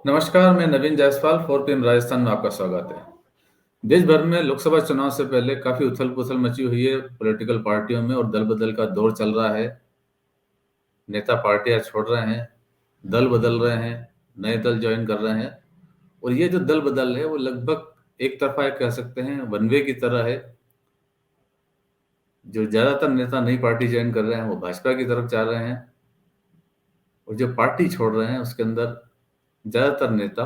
नमस्कार, मैं नवीन जायसवाल 4PM राजस्थान में आपका स्वागत है। देश भर में लोकसभा चुनाव से पहले काफी उथल-पुथल मची हुई है पॉलिटिकल पार्टियों में और दल-बदल का दौर चल रहा है। नेता पार्टियां छोड़ रहे हैं, दल बदल रहे हैं, नए दल ज्वाइन कर रहे हैं और ये जो दल बदल है वो लगभग एक तरफा कह सकते हैं, वन वे की तरह है। जो ज्यादातर नेता नई पार्टी ज्वाइन कर रहे हैं वो भाजपा की तरफ जा रहे हैं और जो पार्टी छोड़ रहे हैं उसके अंदर ज्यादातर नेता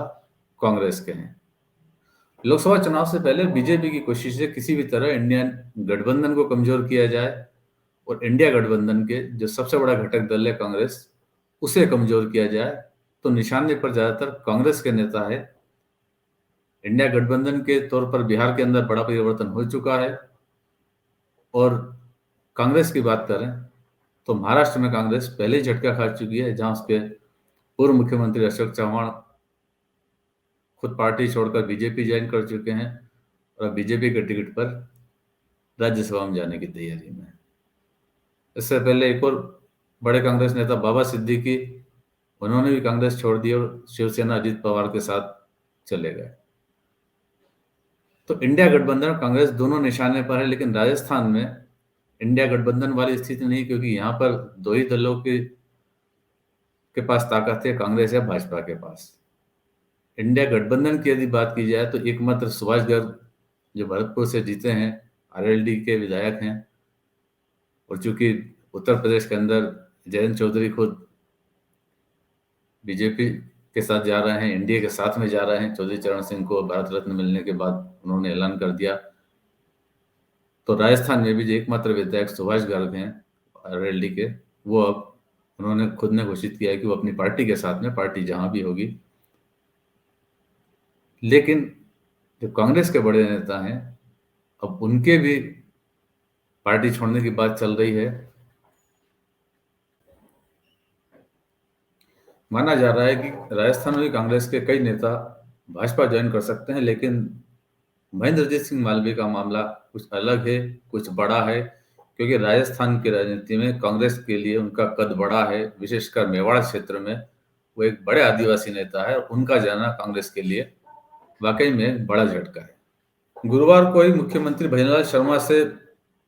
कांग्रेस के हैं। लोकसभा चुनाव से पहले बीजेपी की कोशिश है किसी भी तरह इंडियन गठबंधन को कमजोर किया जाए और इंडिया गठबंधन के जो सबसे बड़ा घटक दल है कांग्रेस, उसे कमजोर किया जाए। तो निशाने पर ज्यादातर कांग्रेस के नेता है। इंडिया गठबंधन के तौर पर बिहार के अंदर बड़ा परिवर्तन हो चुका है और कांग्रेस की बात करें तो महाराष्ट्र में कांग्रेस पहले ही झटका खा चुकी है, जहां उसके पूर्व मुख्यमंत्री अशोक चौहान खुद पार्टी छोड़कर बीजेपी ज्वाइन कर चुके हैं और अब बीजेपी के टिकट पर राज्यसभा में जाने की तैयारी में है। इससे पहले एक और बड़े कांग्रेस नेता बाबा सिद्दीकी, उन्होंने भी कांग्रेस छोड़ दी और शिवसेना अजित पवार के साथ चले गए। तो इंडिया गठबंधन और कांग्रेस दोनों निशाने पर है, लेकिन राजस्थान में इंडिया गठबंधन वाली स्थिति नहीं, क्योंकि यहाँ पर दो ही दलों के पास ताकत है, कांग्रेस या भाजपा के पास। इंडिया गठबंधन की यदि बात की जाए तो एकमात्र सुभाष गर्ग जो भरतपुर से जीते हैं, आरएलडी के विधायक हैं, और चूंकि उत्तर प्रदेश के अंदर जयंत चौधरी खुद बीजेपी के साथ जा रहे हैं, एनडीए के साथ में जा रहे हैं, चौधरी चरण सिंह को भारत रत्न मिलने के बाद उन्होंने ऐलान कर दिया। तो राजस्थान में भी जो एकमात्र विधायक सुभाष गर्ग हैं आरएलडी के, वो अब उन्होंने खुद ने घोषित किया है कि वो अपनी पार्टी के साथ में, पार्टी जहां भी होगी। लेकिन जो कांग्रेस के बड़े नेता हैं, अब उनके भी पार्टी छोड़ने की बात चल रही है। माना जा रहा है कि राजस्थान में भी कांग्रेस के कई नेता भाजपा ज्वाइन कर सकते हैं, लेकिन महेंद्रजीत सिंह मालवीय का मामला कुछ अलग है, कुछ बड़ा है, क्योंकि राजस्थान की राजनीति में कांग्रेस के लिए उनका कद बड़ा है। विशेषकर मेवाड़ क्षेत्र में वो एक बड़े आदिवासी नेता है और उनका जाना कांग्रेस के लिए वाकई में बड़ा झटका है। गुरुवार को ही मुख्यमंत्री भजनलाल शर्मा से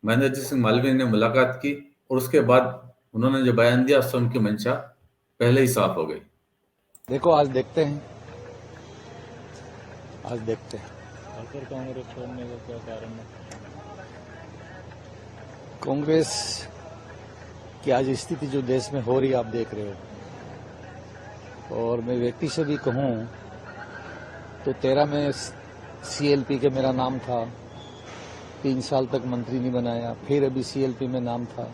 महेंद्रजीत सिंह मालवीय ने मुलाकात की और उसके बाद उन्होंने जो बयान दिया उससे उनकी मंशा पहले ही साफ हो गई। देखो आज देखते हैं। आखिर कांग्रेस छोड़ने का क्या कारण है? कांग्रेस की आज स्थिति जो देश में हो रही है आप देख रहे हो, और मैं व्यक्ति से भी कहूं तो 13 में सीएलपी के मेरा नाम था, 3 साल तक मंत्री नहीं बनाया, फिर अभी सीएलपी में नाम था।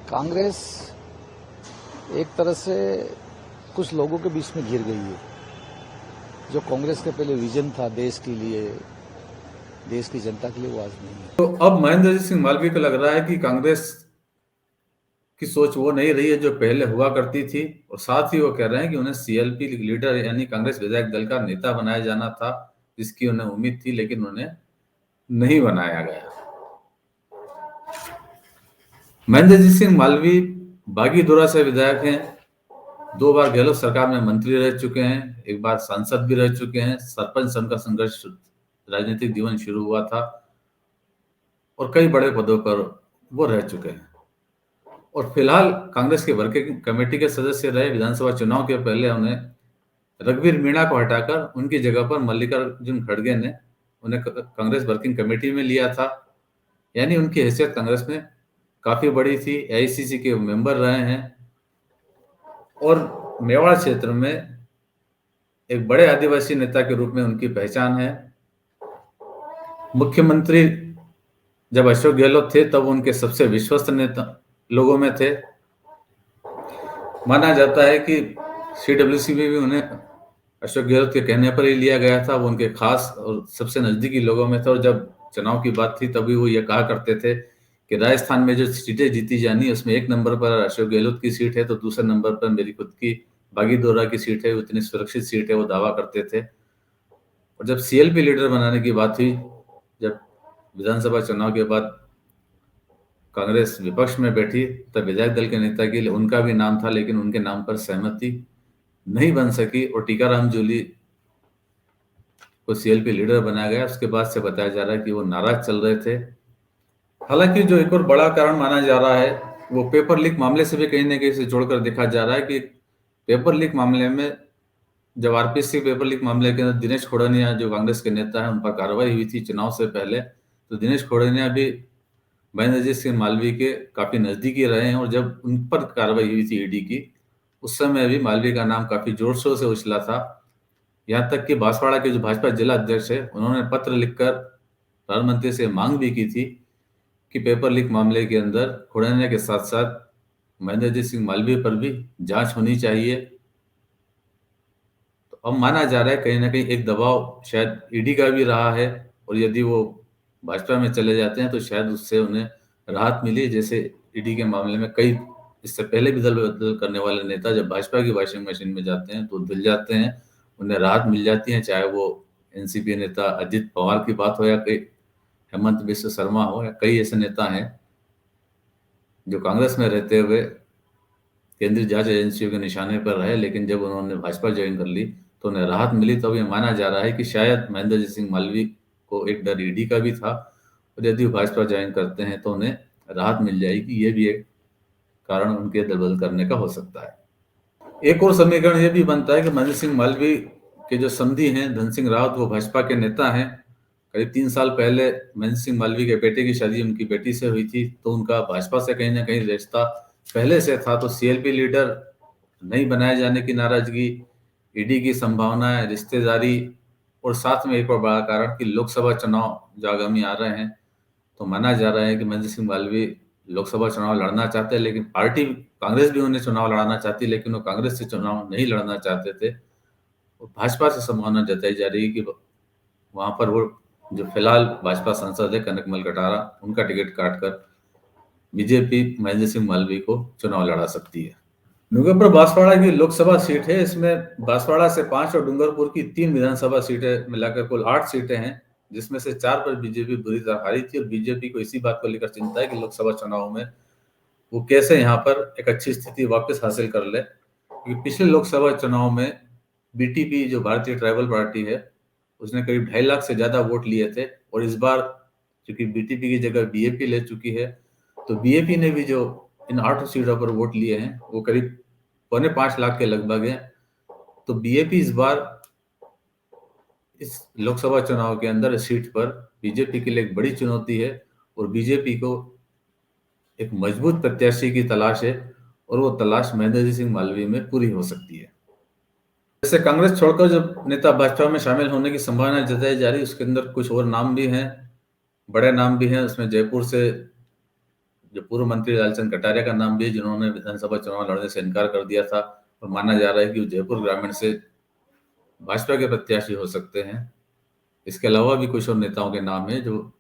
कांग्रेस एक तरह से कुछ लोगों के बीच में घिर गई है। जो कांग्रेस का पहले विजन था देश के लिए, देश की जनता के लिए, वो आज नहीं है। तो अब महेंद्रजीत सिंह मालवीय को लग रहा है कि कांग्रेस की सोच वो नहीं रही है जो पहले हुआ करती थी, और साथ ही वो कह रहे हैं कि उन्हें सीएलपी लीडर यानी कांग्रेस विधायक दल का नेता बनाया जाना था, जिसकी उन्हें उम्मीद थी, लेकिन उन्हें नहीं बनाया गया। महेंद्रजीत सिंह मालवीय बागीधोरा से विधायक हैं, 2 बार गहलोत सरकार में मंत्री रह चुके हैं, 1 बार सांसद भी रह चुके हैं, सरपंच संघ का संघर्ष राजनीतिक जीवन शुरू हुआ था और कई बड़े पदों पर वो रह चुके हैं। और फिलहाल कांग्रेस के वर्किंग कमेटी के सदस्य रहे। विधानसभा चुनाव के पहले उन्हें रघुवीर मीणा को हटाकर उनकी जगह पर मल्लिकार्जुन खड़गे ने उन्हें कांग्रेस वर्किंग कमेटी में लिया था, यानी उनकी हैसियत कांग्रेस में काफी बड़ी थी। एआईसीसी के मेंबर रहे हैं और मेवाड़ क्षेत्र में एक बड़े आदिवासी नेता के रूप में उनकी पहचान है। मुख्यमंत्री जब अशोक गहलोत थे तब उनके सबसे विश्वस्त नेता लोगों में थे। माना जाता है कि सीडब्ल्यूसी में भी उन्हें अशोक गहलोत के कहने पर ही लिया गया था। वो उनके खास और सबसे नजदीकी लोगों में था और जब चुनाव की बात थी तभी वो ये कहा करते थे कि राजस्थान में जो सीटें जीती जानी उसमें 1 नंबर पर अशोक गहलोत की सीट है तो दूसरे नंबर पर मेरी खुद की बागीधोरा की सीट है, उतनी सुरक्षित सीट है, वो दावा करते थे। और जब सीएलपी लीडर बनाने की बात हुई, जब विधानसभा चुनाव के बाद कांग्रेस विपक्ष में बैठी, तब विधायक दल के नेता के लिए उनका भी नाम था, लेकिन उनके नाम पर सहमति नहीं बन सकी और टीकाराम जूली को सीएलपी लीडर बनाया गया। उसके बाद से बताया जा रहा है कि वो नाराज चल रहे थे। हालांकि जो एक और बड़ा कारण माना जा रहा है वो पेपर लीक मामले से भी कहीं ना कहीं से जोड़कर देखा जा रहा है कि पेपर लीक मामले में, जब आरपीसी पेपर लीक मामले के अंदर दिनेश खोड़निया जो कांग्रेस के नेता हैं उन पर कार्रवाई हुई थी चुनाव से पहले, तो दिनेश खोड़निया भी महेंद्रजीत सिंह मालवीय के काफी नजदीकी रहे हैं और जब उन पर कार्रवाई हुई थी ईडी की, उस समय भी मालवीय का नाम काफी जोर शोर से उछला था। यहाँ तक कि बांसवाड़ा के जो भाजपा जिला अध्यक्ष है उन्होंने पत्र लिखकर प्रधानमंत्री से मांग भी की थी कि पेपर लीक मामले के अंदर खुड़ानिया के साथ साथ महेंद्रजीत सिंह मालवीय पर भी जांच होनी चाहिए। तो अब माना जा रहा है कहीं ना कहीं एक दबाव शायद ईडी का भी रहा है और यदि वो भाजपा में चले जाते हैं तो शायद उससे उन्हें राहत मिली। जैसे ईडी के मामले में कई इससे पहले भी दल बदल करने वाले नेता जब भाजपा की वॉशिंग मशीन में जाते हैं तो धुल जाते हैं, उन्हें राहत मिल जाती है, चाहे वो एनसीपी नेता अजित पवार की बात हो या कई हेमंत बिश्व शर्मा हो या कई ऐसे नेता हैं जो कांग्रेस में रहते हुए केंद्रीय जांच एजेंसियों के निशाने पर रहे, लेकिन जब उन्होंने भाजपा ज्वाइन कर ली तो उन्हें राहत मिली। तो ये माना जा रहा है कि शायद महेंद्रजीत सिंह मालवीय को एक डर ईडी का भी था और यदि वो भाजपा ज्वाइन करते हैं तो उन्हें राहत मिल जाएगी। ये भी एक कारण उनके दल बदल करने का हो सकता है। एक और समीकरण ये भी बनता है कि महेंद्र सिंह मालवीय के जो समधी हैं धन सिंह रावत, वो भाजपा के नेता हैं। करीब 3 साल पहले महेंद्र सिंह मालवीय के बेटे की शादी उनकी बेटी से हुई थी, तो उनका भाजपा से कहीं ना कहीं रिश्ता पहले से था। तो सीएलपी लीडर नहीं बनाए जाने की नाराजगी, ईडी की संभावना है, रिश्तेदारी और साथ में एक और बड़ा कारण कि लोकसभा चुनाव जो आगामी आ रहे हैं, तो माना जा रहा है कि महेंद्र सिंह मालवीय लोकसभा चुनाव लड़ना चाहते हैं, लेकिन पार्टी कांग्रेस भी उन्हें चुनाव लड़ाना चाहती है, लेकिन वो कांग्रेस से चुनाव नहीं लड़ना चाहते थे। और भाजपा से संभावना जताई जा रही है कि वहां पर वो जो फिलहाल भाजपा सांसद है कनकमल कटारा, उनका टिकट काटकर बीजेपी महेंद्र सिंह मालवीय को चुनाव लड़ा सकती है। डूंगरपुर बांसवाड़ा की लोकसभा सीट है। इसमें बांसवाड़ा से 5 और डूंगरपुर की 3 विधानसभा सीटें मिलाकर कुल 8 सीटें हैं, जिसमें से 4 पर बीजेपी बुरी तरह हारी थी। और बीजेपी को इसी बात को लेकर चिंता है कि लोकसभा चुनाव में वो कैसे यहाँ पर एक अच्छी स्थिति वापस हासिल कर ले, क्योंकि पिछले लोकसभा चुनाव में बीटीपी जो भारतीय ट्राइबल पार्टी है उसने करीब 2.5 लाख से ज्यादा वोट लिए थे। और इस बार क्योंकि बीटीपी की जगह बीएपी ले चुकी है, तो बीएपी ने भी जो इन 8 सीटों पर वोट लिए हैं वो करीब 4.25 लाख के लगभग हैं। तो बीएपी इस बार इस लोकसभा चुनाव के अंदर सीट पर बीजेपी के लिए एक बड़ी चुनौती है और बीजेपी को एक मजबूत प्रत्याशी की तलाश है और वो तलाश महेंद्रजीत सिंह मालवीय में पूरी हो सकती है। जैसे कांग्रेस छोड़कर जो नेता भाजपा में शामिल होने की संभावना जताई जा रही है, उसके अंदर कुछ और नाम भी हैं, बड़े नाम भी हैं। उसमें जयपुर से जो पूर्व मंत्री लालचंद कटारिया का नाम भी है, जिन्होंने विधानसभा चुनाव लड़ने से इनकार कर दिया था और माना जा रहा है कि वो जयपुर ग्रामीण से भाजपा के प्रत्याशी हो सकते हैं। इसके अलावा भी कुछ और नेताओं के नाम है जो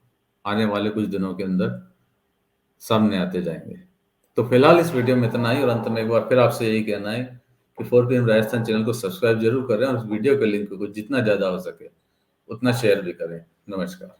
आने वाले कुछ दिनों के अंदर सामने आते जाएंगे। तो फिलहाल इस वीडियो में इतना ही और अंत में एक बार फिर आपसे यही कहना है कि 4PM राजस्थान चैनल को सब्सक्राइब जरूर करें और इस वीडियो के लिंक को जितना ज्यादा हो सके उतना शेयर भी करें। नमस्कार।